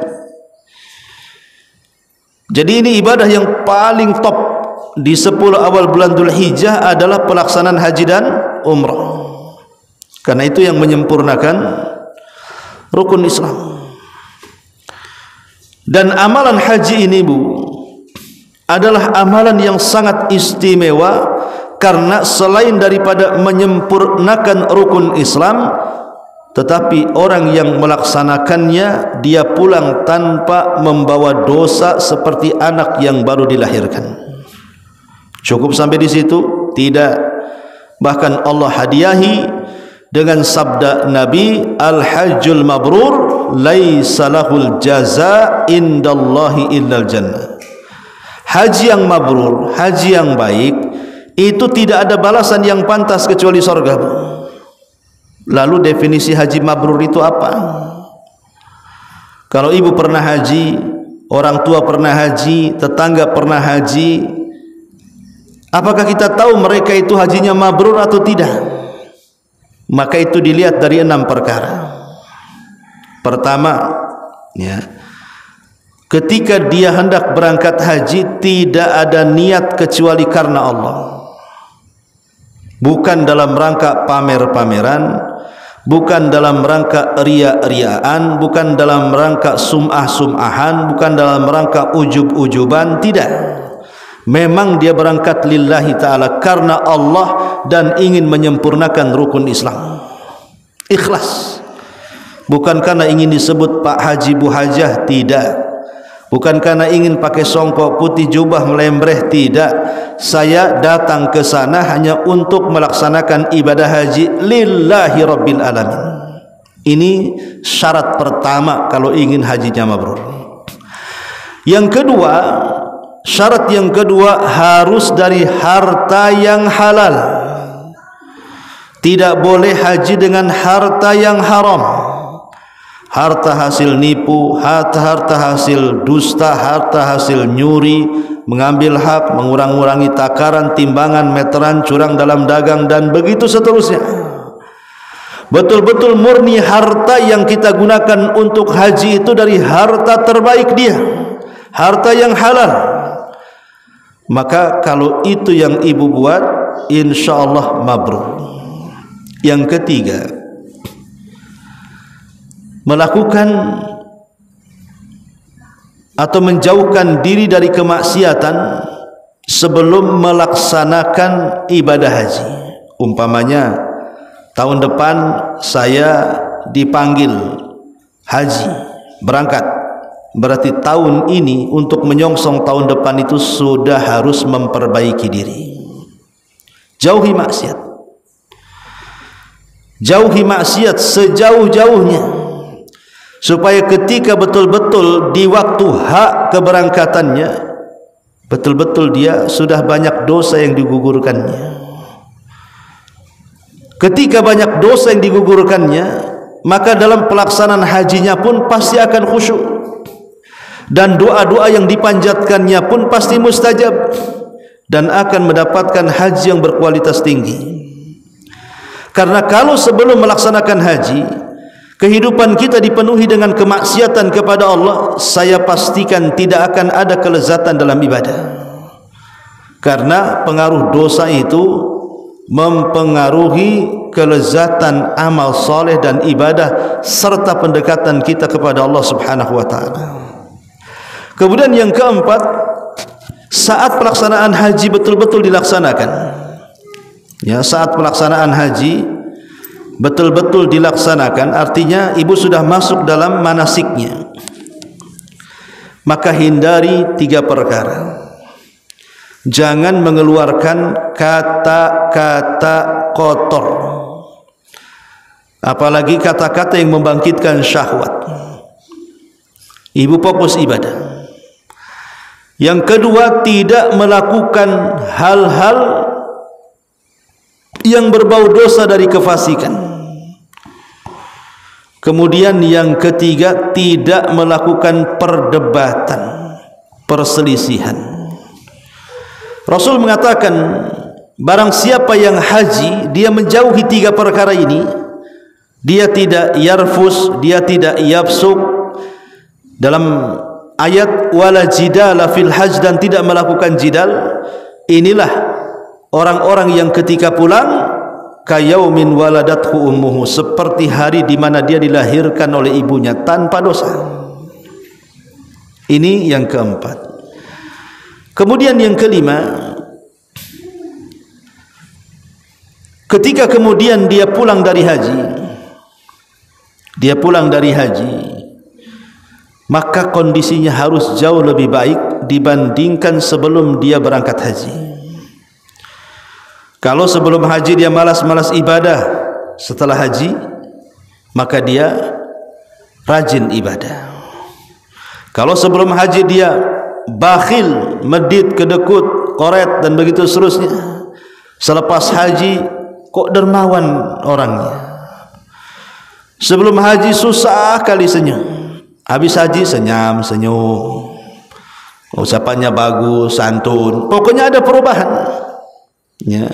S2: Jadi ini ibadah yang paling top di 10 awal bulan Dzulhijjah adalah pelaksanaan haji dan umrah. Karena itu yang menyempurnakan rukun Islam. Dan amalan haji ini, Bu, adalah amalan yang sangat istimewa karena selain daripada menyempurnakan rukun Islam, tetapi orang yang melaksanakannya dia pulang tanpa membawa dosa seperti anak yang baru dilahirkan. Cukup sampai di situ? Tidak. Bahkan Allah hadiahi dengan sabda Nabi, al-hajjul mabrur laisa lahul jaza indallahi illal jannah. Haji yang mabrur, haji yang baik, itu tidak ada balasan yang pantas kecuali surga. Lalu definisi haji mabrur itu apa? Kalau ibu pernah haji, orang tua pernah haji, tetangga pernah haji, apakah kita tahu mereka itu hajinya mabrur atau tidak? Maka itu dilihat dari 6 perkara. Pertama, ya, ketika dia hendak berangkat haji tidak ada niat kecuali karena Allah. Bukan dalam rangka pamer-pameran, bukan dalam rangka ria-riaan, bukan dalam rangka sum'ah-sum'ahan, bukan dalam rangka ujub-ujuban, tidak. Memang dia berangkat lillahi ta'ala karena Allah dan ingin menyempurnakan rukun Islam. Ikhlas. Bukan karena ingin disebut Pak Haji Bu Hajah, tidak. Bukan karena ingin pakai songkok putih jubah melembreh, tidak. Saya datang ke sana hanya untuk melaksanakan ibadah haji lillahi rabbil alamin. Ini syarat pertama kalau ingin hajinya mabrur. Yang kedua, syarat yang kedua harus dari harta yang halal. Tidak boleh haji dengan harta yang haram. Harta hasil nipu, harta hasil dusta, harta hasil nyuri, mengambil hak, mengurang-urangi takaran, timbangan, meteran, curang dalam dagang, dan begitu seterusnya. Betul-betul murni harta yang kita gunakan untuk haji itu dari harta terbaik dia, harta yang halal. Maka kalau itu yang ibu buat, insya Allah mabrur. Yang ketiga, melakukan atau menjauhkan diri dari kemaksiatan sebelum melaksanakan ibadah haji. Umpamanya tahun depan saya dipanggil haji, berangkat, berarti tahun ini untuk menyongsong tahun depan itu sudah harus memperbaiki diri. Jauhi maksiat, jauhi maksiat sejauh-jauhnya, supaya ketika betul-betul di waktu hak keberangkatannya, betul-betul dia sudah banyak dosa yang digugurkannya. Ketika banyak dosa yang digugurkannya, maka dalam pelaksanaan hajinya pun pasti akan khusyuk, dan doa-doa yang dipanjatkannya pun pasti mustajab, dan akan mendapatkan haji yang berkualitas tinggi. Karena kalau sebelum melaksanakan haji kehidupan kita dipenuhi dengan kemaksiatan kepada Allah, saya pastikan tidak akan ada kelezatan dalam ibadah. Karena pengaruh dosa itu mempengaruhi kelezatan amal soleh dan ibadah serta pendekatan kita kepada Allah Subhanahu wa taala. Kemudian yang keempat, saat pelaksanaan haji betul-betul dilaksanakan. Ya, saat pelaksanaan haji betul-betul dilaksanakan, artinya ibu sudah masuk dalam manasiknya. Maka hindari 3 perkara. Jangan mengeluarkan kata-kata kotor, apalagi kata-kata yang membangkitkan syahwat. Ibu fokus ibadah. Yang kedua, tidak melakukan hal-hal yang berbau dosa dari kefasikan. Kemudian yang ketiga, tidak melakukan perdebatan, perselisihan. Rasul mengatakan, barang siapa yang haji, dia menjauhi 3 perkara ini, dia tidak yarfus, dia tidak yafsuk. Dalam ayat wala jidala fil hajj, dan tidak melakukan jidal. Inilah orang-orang yang ketika pulang kayaumin waladathu ummuhu, seperti hari di mana dia dilahirkan oleh ibunya tanpa dosa. Ini yang keempat. Kemudian yang kelima, ketika kemudian dia pulang dari haji, maka kondisinya harus jauh lebih baik dibandingkan sebelum dia berangkat haji. Kalau sebelum haji dia malas-malas ibadah, setelah haji maka dia rajin ibadah. Kalau sebelum haji dia bakhil, medit, kedekut, koret dan begitu seterusnya, selepas haji kok dermawan orangnya. Sebelum haji susah kali senyum, habis haji senyum, ucapannya bagus, santun, pokoknya ada perubahan. Ya,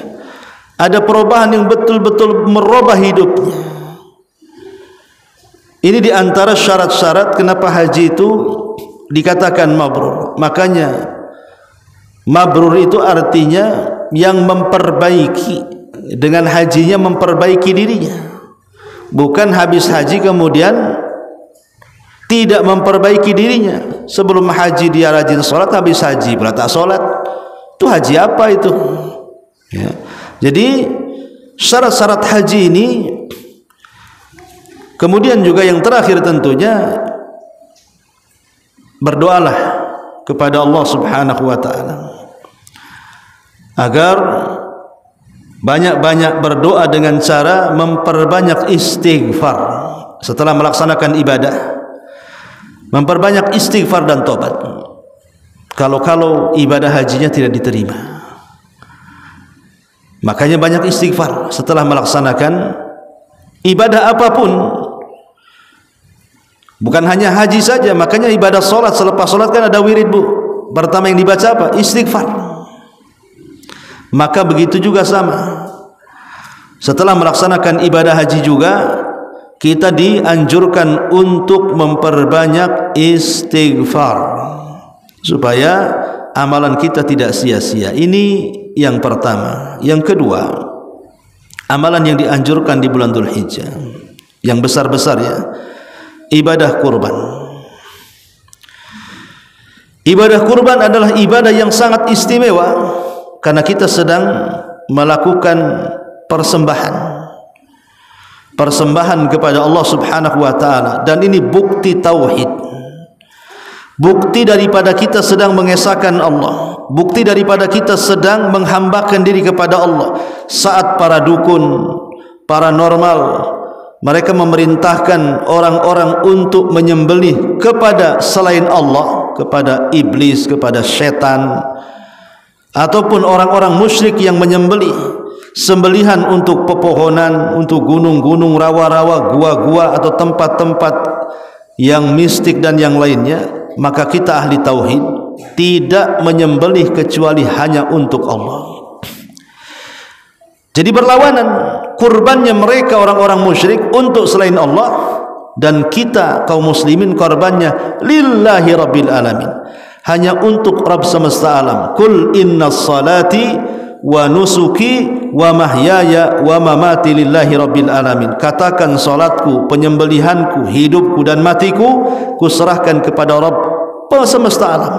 S2: ada perubahan yang betul-betul merubah hidupnya. Ini diantara syarat-syarat kenapa haji itu dikatakan mabrur. Makanya mabrur itu artinya yang memperbaiki, dengan hajinya memperbaiki dirinya. Bukan habis haji kemudian tidak memperbaiki dirinya. Sebelum haji dia rajin sholat, habis haji pula tak sholat. Itu haji apa itu? Ya. Jadi syarat-syarat haji ini. Kemudian juga yang terakhir tentunya, berdoalah kepada Allah Subhanahu wa taala agar banyak-banyak berdoa dengan cara memperbanyak istighfar setelah melaksanakan ibadah. Memperbanyak istighfar dan tobat. Kalau ibadah hajinya tidak diterima, makanya banyak istighfar setelah melaksanakan ibadah apapun. Bukan hanya haji saja, makanya ibadah solat, selepas solat kan ada wirid, Bu. Pertama yang dibaca apa? Istighfar. Maka begitu juga sama. Setelah melaksanakan ibadah haji juga, kita dianjurkan untuk memperbanyak istighfar supaya amalan kita tidak sia-sia. Ini yang pertama. Yang kedua, amalan yang dianjurkan di bulan Dzulhijjah, yang besar-besar ya, ibadah kurban. Ibadah kurban adalah ibadah yang sangat istimewa karena kita sedang melakukan persembahan kepada Allah Subhanahu wa taala, dan ini bukti tauhid. Bukti daripada kita sedang mengesahkan Allah, bukti daripada kita sedang menghambakan diri kepada Allah. Saat para dukun, paranormal, mereka memerintahkan orang-orang untuk menyembelih kepada selain Allah, kepada iblis, kepada setan, ataupun orang-orang musyrik yang menyembelih sembelihan untuk pepohonan, untuk gunung-gunung, rawa-rawa, gua-gua atau tempat-tempat yang mistik dan yang lainnya. Maka kita ahli tauhid tidak menyembelih kecuali hanya untuk Allah. Jadi berlawanan kurbannya mereka orang-orang musyrik untuk selain Allah, dan kita kaum muslimin korbannya lillahi rabbil alamin, hanya untuk Rabb semesta alam. Kul inna salati wa nusuki wa mahyaya wa mamati lillahi rabbil alamin. Katakan salatku, penyembelihanku, hidupku dan matiku kuserahkan kepada Rabb semesta alam.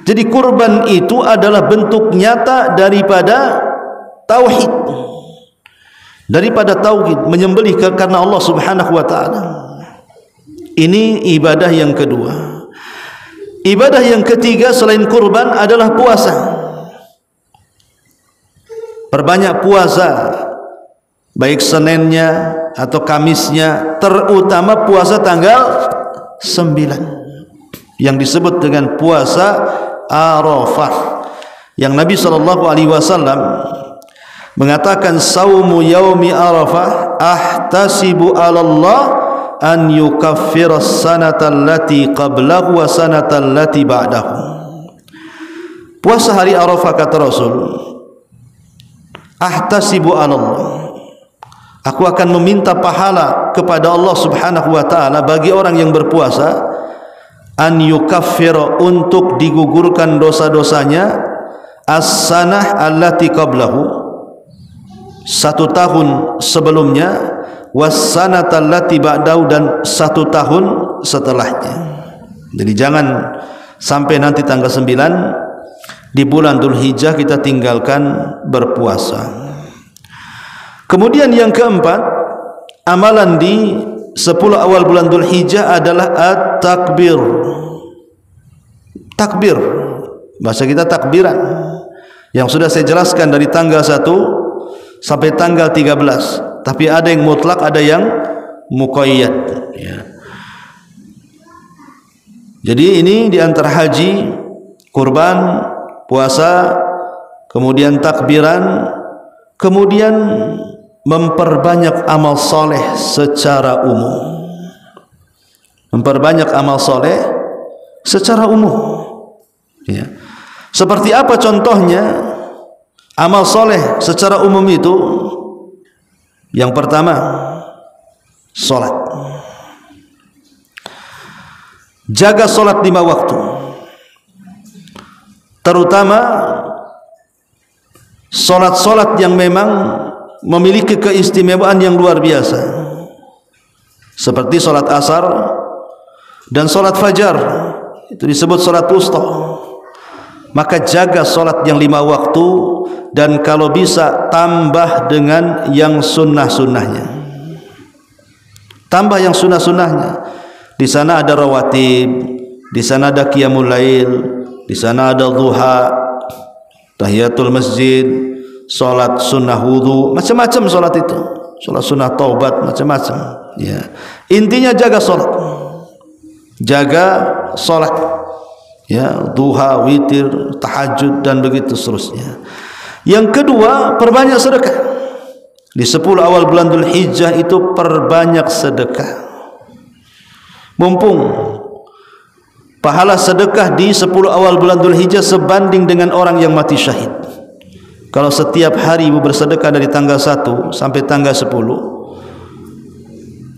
S2: Jadi kurban itu adalah bentuk nyata daripada tauhid, daripada tauhid, menyembelih karena Allah Subhanahu wa taala. Ini ibadah yang kedua. Ibadah yang ketiga selain kurban adalah puasa. Perbanyak puasa, baik Seninnya atau Kamisnya, terutama puasa tanggal 9 yang disebut dengan puasa Arafah, yang Nabi SAW mengatakan saumu yaumi Arafah ahtasibu 'ala Allah an yukaffira as-sanata allati qablahu wa sanata allati ba'dahu. Puasa hari Arafah, kata Rasul, ahtasibu 'ala Allah, aku akan meminta pahala kepada Allah Subhanahu wa taala bagi orang yang berpuasa, an yukaffira, untuk digugurkan dosa-dosanya, as-sanah allati qablahu, 1 tahun sebelumnya, was-sanata allati ba'dahu, dan 1 tahun setelahnya. Jadi jangan sampai nanti tanggal 9 di bulan Dzulhijjah kita tinggalkan berpuasa. Kemudian yang keempat, amalan di 10 awal bulan Dzulhijjah adalah at-takbir. Takbir, bahasa kita takbiran, yang sudah saya jelaskan dari tanggal 1 sampai tanggal 13. Tapi ada yang mutlak, ada yang muqayyad, ya. Jadi ini di antara haji, kurban, puasa, kemudian takbiran, kemudian memperbanyak amal soleh secara umum. Memperbanyak amal soleh secara umum, ya. Seperti apa contohnya amal soleh secara umum itu? Yang pertama, solat. Jaga solat 5 waktu, terutama solat-solat yang memang memiliki keistimewaan yang luar biasa, seperti solat asar dan solat fajar, itu disebut solat wusta. Maka jaga solat yang 5 waktu, dan kalau bisa tambah dengan yang sunnah-sunnahnya. Tambah yang sunnah-sunnahnya. Di sana ada rawatib, di sana ada qiyamul lail, di sana ada duha, tahiyatul masjid, solat sunnah wudu, macam-macam solat itu. Solat sunnah taubat, macam-macam, ya. Intinya jaga solat. Jaga solat, ya, duha, witir, tahajud, dan begitu seterusnya. Yang kedua, perbanyak sedekah. Di 10 awal bulan Dzulhijjah itu perbanyak sedekah. Mumpung pahala sedekah di 10 awal bulan Dzulhijjah sebanding dengan orang yang mati syahid. Kalau setiap hari ibu bersedekah dari tanggal 1 sampai tanggal 10,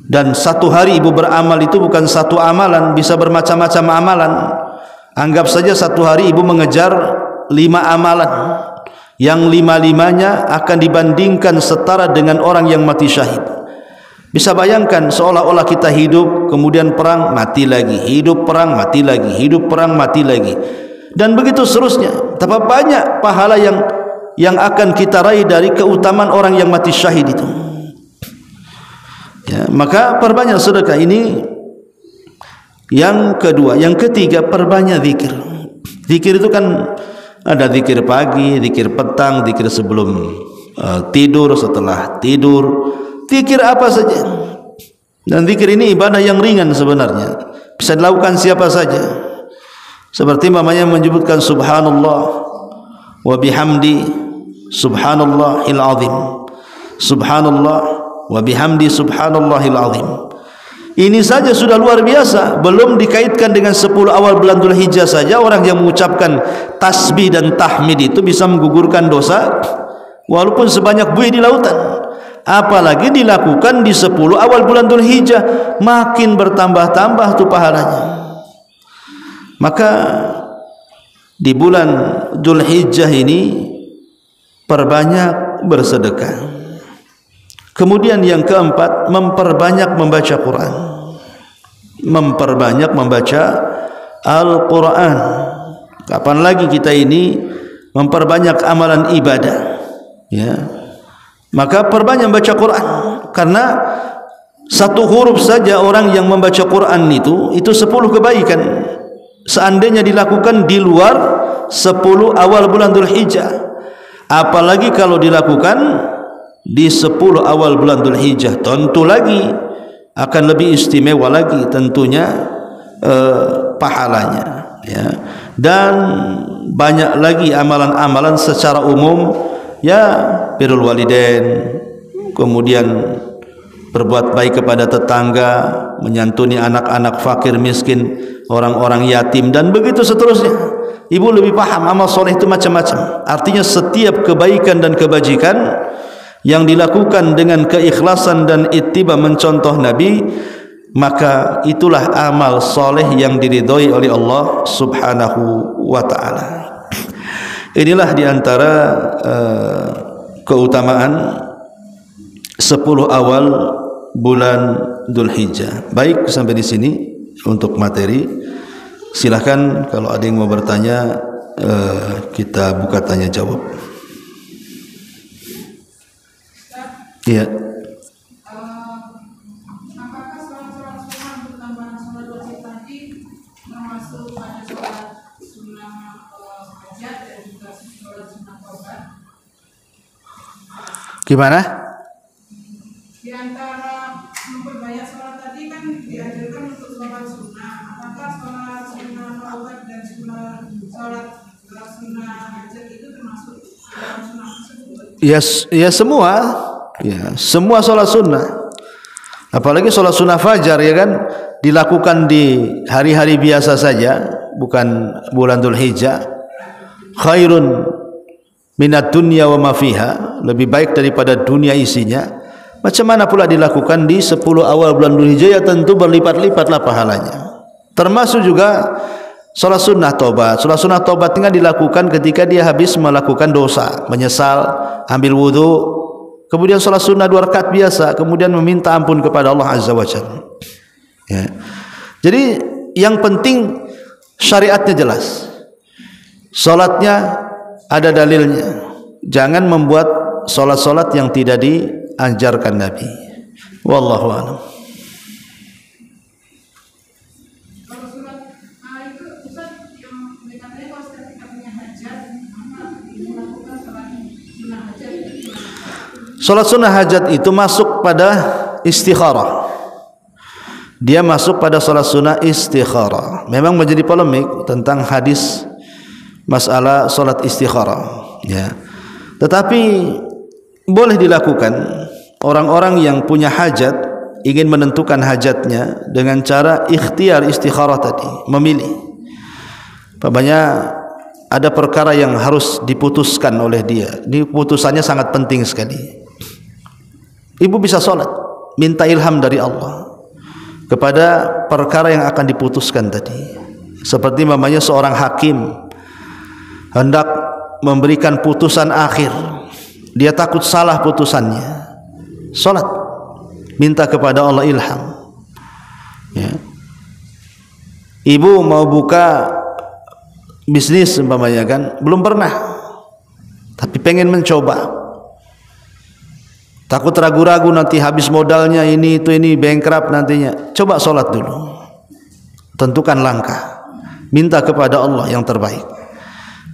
S2: dan 1 hari ibu beramal, itu bukan 1 amalan, bisa bermacam-macam amalan. Anggap saja 1 hari ibu mengejar 5 amalan, yang 5-5-nya akan dibandingkan setara dengan orang yang mati syahid. Bisa bayangkan seolah-olah kita hidup, kemudian perang, mati lagi, hidup, perang, mati lagi, hidup, perang, mati lagi, dan begitu seterusnya. Betapa banyak pahala yang akan kita raih dari keutamaan orang yang mati syahid itu, ya. Maka perbanyak sedekah. Ini yang kedua. Yang ketiga, perbanyak zikir. Zikir itu kan ada zikir pagi, zikir petang, zikir sebelum tidur, setelah tidur, zikir apa saja. Dan zikir ini ibadah yang ringan sebenarnya, bisa dilakukan siapa saja. Seperti mamanya menyebutkan subhanallah wa bihamdi subhanallahil azim, subhanallah wa bihamdi subhanallahil azim. Ini saja sudah luar biasa. Belum dikaitkan dengan 10 awal bulan Dzulhijjah saja, orang yang mengucapkan tasbih dan tahmid itu bisa menggugurkan dosa walaupun sebanyak buih di lautan. apalagi dilakukan di 10 awal bulan Dzulhijjah, makin bertambah-tambah tuh pahalanya. Maka di bulan Dzulhijjah ini perbanyak bersedekah. Kemudian yang keempat, memperbanyak membaca Quran. Memperbanyak membaca Al-Quran. Kapan lagi kita ini memperbanyak amalan ibadah, ya? Maka perbanyak membaca Quran, karena satu huruf saja orang yang membaca Quran itu 10 kebaikan. Seandainya dilakukan di luar 10 awal bulan Dzulhijjah, apalagi kalau dilakukan di 10 awal bulan Dzulhijjah, tentu lagi akan lebih istimewa lagi tentunya pahalanya, ya. Dan banyak lagi amalan-amalan secara umum, ya, birrul walidain, kemudian berbuat baik kepada tetangga, menyantuni anak-anak fakir miskin, orang-orang yatim, dan begitu seterusnya. Ibu lebih paham amal soleh itu macam-macam. Artinya setiap kebaikan dan kebajikan yang dilakukan dengan keikhlasan dan ittiba mencontoh Nabi, maka itulah amal soleh yang diridhoi oleh Allah Subhanahu wa ta'ala. Inilah diantara keutamaan 10 awal bulan Dzulhijjah. Baik, sampai di sini untuk materi. Silahkan kalau ada yang mau bertanya, kita buka tanya jawab. Iya.
S1: Apakah sholat-sholat sunnah bertambahan sholat wajib tadi termasuk pada sholat sunnah hajat dan juga sholat sunnah taubat?
S2: Gimana?
S1: Di antara memperbanyak sholat tadi kan dianjurkan untuk sholat sunnah. Apakah sholat sunnah taubat dan sholat sunnah hajat itu termasuk dalam sunnah tersebut?
S2: Ya semua. Ya, semua sholat sunnah, apalagi sholat sunnah fajar, ya kan, dilakukan di hari-hari biasa saja, bukan bulan Dzulhijjah. Khairun minad dunya wa ma fiha, lebih baik daripada dunia isinya. Macam mana pula dilakukan di 10 awal bulan Dzulhijjah, ya tentu berlipat-lipatlah pahalanya. Termasuk juga sholat sunnah taubat. Sholat sunnah taubat tinggal dilakukan ketika dia habis melakukan dosa, menyesal, ambil wudu, kemudian sholat sunnah 2 rakaat biasa, kemudian meminta ampun kepada Allah Azza wa Jalla, ya. Jadi yang penting syariatnya jelas, sholatnya ada dalilnya. Jangan membuat sholat-sholat yang tidak diajarkan Nabi. Wallahu a'lam.
S1: Kalau sholat itu Ustaz yang katanya kalau ketika punya hajat, maka melakukan sholat sunnah hajat.
S2: Sholat sunnah hajat itu masuk pada istikharah. Dia masuk pada sholat sunnah istikharah. Memang menjadi polemik tentang hadis masalah sholat istikharah, ya. Tetapi boleh dilakukan. Orang-orang yang punya hajat ingin menentukan hajatnya dengan cara ikhtiar istikharah tadi, memilih. Umpamanya ada perkara yang harus diputuskan oleh dia, ini putusannya sangat penting sekali. Ibu bisa sholat, minta ilham dari Allah kepada perkara yang akan diputuskan tadi. Seperti mamanya seorang hakim hendak memberikan putusan akhir, dia takut salah putusannya, sholat, minta kepada Allah ilham, ya. Ibu mau buka bisnis umpamanya, kan, belum pernah, tapi pengen mencoba, takut ragu-ragu nanti habis modalnya, ini itu ini bankrupt nantinya. Coba sholat dulu, tentukan langkah, minta kepada Allah yang terbaik.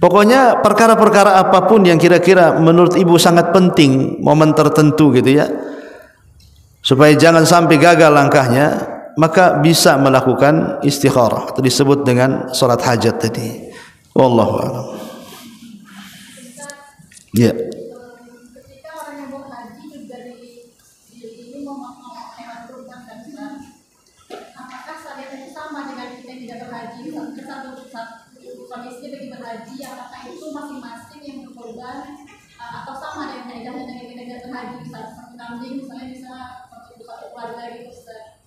S2: Pokoknya perkara-perkara apapun yang kira-kira menurut ibu sangat penting, momen tertentu gitu, ya, supaya jangan sampai gagal langkahnya, maka bisa melakukan istikharah, atau disebut dengan sholat hajat tadi. Wallahu a'lam. Ya.
S3: Ketika orang yang mau haji juga ini mau hewan kurban kan, apakah syariat itu sama dengan kita yang tidak berhaji? Suami istri bagi berhaji, apakah itu masing-masing yang berkorban atau sama dengan kita yang tidak berhaji? Misalnya kita kambing misalnya bisa satu keluarga gitu Ustaz.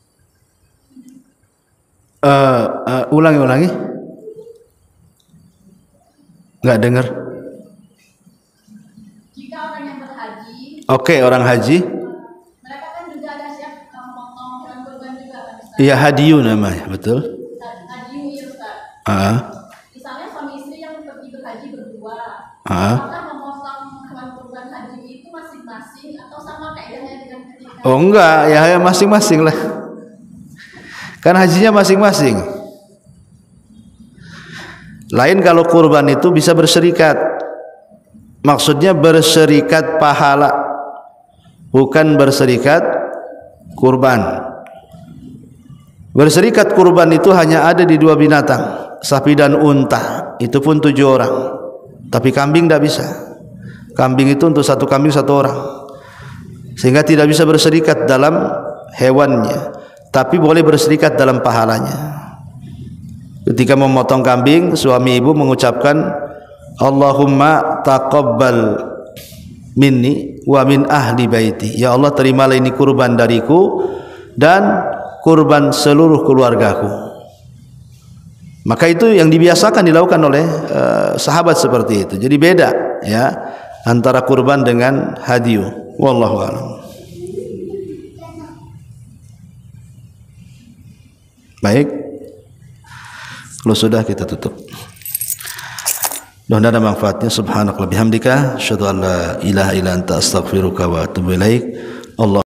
S2: Ulangi. Nggak dengar.
S3: Jika orang yang berhaji,
S2: Oke, orang haji.
S3: mereka kan juga ada siap memotong hewan kurban juga kan Ustaz.
S2: Iya, hadiyu namanya, betul.
S3: Haji ya Ustaz. Misalnya suami istri yang pergi berhaji berdua, apakah memotong hewan kurban haji itu masing-masing atau sama kaidahnya dengan ketika?
S2: Oh enggak, ya masing-masing lah. Kan hajinya masing-masing. Lain kalau kurban itu bisa berserikat. Maksudnya berserikat pahala, bukan berserikat kurban. Berserikat kurban itu hanya ada di 2 binatang, sapi dan unta. Itu pun 7 orang. Tapi kambing tidak bisa. Kambing itu untuk satu kambing 1 orang, sehingga tidak bisa berserikat dalam hewannya, tapi boleh berserikat dalam pahalanya. Ketika memotong kambing, suami ibu mengucapkan Allahumma taqabbal minni wa min ahli baiti. Ya Allah, terimalah ini kurban dariku dan kurban seluruh keluargaku. Maka itu yang dibiasakan dilakukan oleh sahabat seperti itu. Jadi beda ya antara kurban dengan hadiyu. Wallahu a'lam. Baik, kalau sudah kita tutup. Mudah-mudahan ada manfaatnya. Subhanakallahumma bihamdika asyhadu an la ilaha illa anta astaghfiruka wa atubu ilaik. Allah